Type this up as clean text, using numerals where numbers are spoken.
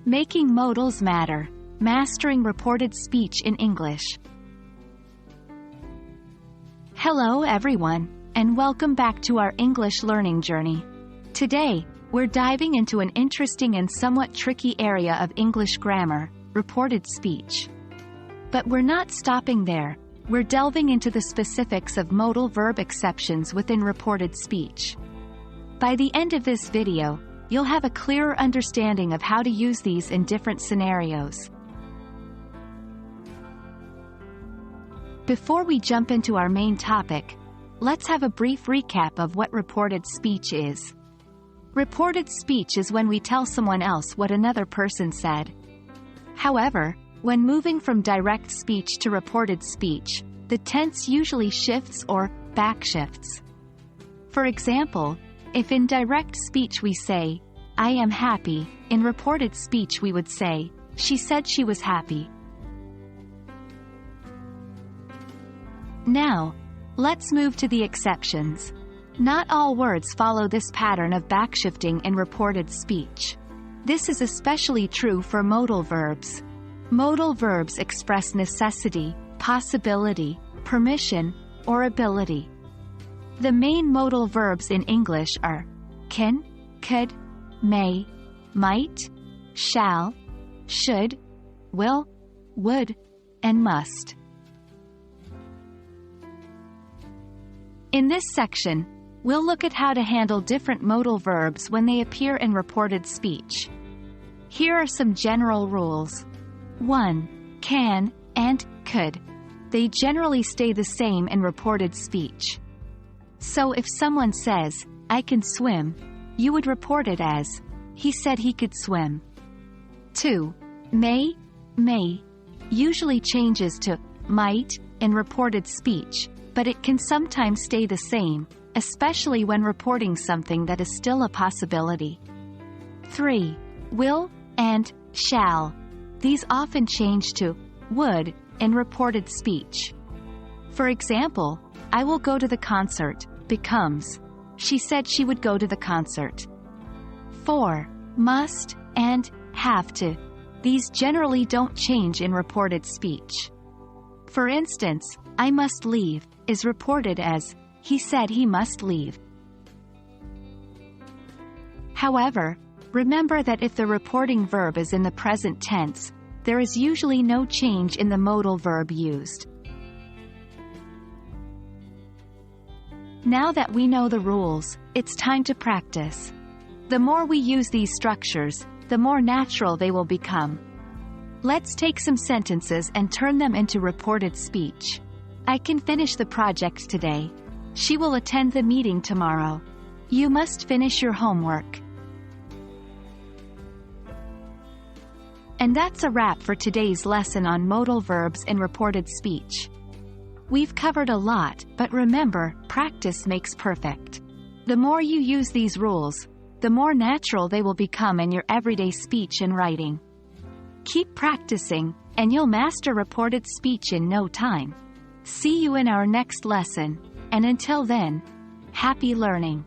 Making modals matter. Mastering reported speech in English. Hello everyone, and welcome back to our English learning journey. Today, we're diving into an interesting and somewhat tricky area of English grammar, reported speech. But we're not stopping there. We're delving into the specifics of modal verb exceptions within reported speech. By the end of this video, you'll have a clearer understanding of how to use these in different scenarios. Before we jump into our main topic, let's have a brief recap of what reported speech is. Reported speech is when we tell someone else what another person said. However, when moving from direct speech to reported speech, the tense usually shifts or backshifts. For example, if in direct speech we say, "I am happy," in reported speech we would say, "She said she was happy." Now, let's move to the exceptions. Not all words follow this pattern of backshifting in reported speech. This is especially true for modal verbs. Modal verbs express necessity, possibility, permission, or ability. The main modal verbs in English are can, could, may, might, shall, should, will, would, and must. In this section, we'll look at how to handle different modal verbs when they appear in reported speech. Here are some general rules. 1. Can and could. They generally stay the same in reported speech. So if someone says, "I can swim," you would report it as, "He said he could swim." 2. May usually changes to might in reported speech, but it can sometimes stay the same, especially when reporting something that is still a possibility. 3. Will and shall. These often change to would in reported speech. For example, "I will go to the concert" becomes, "She said she would go to the concert." 4. Must and have to. These generally don't change in reported speech. For instance, "I must leave" is reported as, "He said he must leave." However, remember that if the reporting verb is in the present tense, there is usually no change in the modal verb used. Now that we know the rules, it's time to practice. The more we use these structures, the more natural they will become. Let's take some sentences and turn them into reported speech. "I can finish the project today." "She will attend the meeting tomorrow." "You must finish your homework." And that's a wrap for today's lesson on modal verbs in reported speech. We've covered a lot, but remember, practice makes perfect. The more you use these rules, the more natural they will become in your everyday speech and writing. Keep practicing, and you'll master reported speech in no time. See you in our next lesson, and until then, happy learning.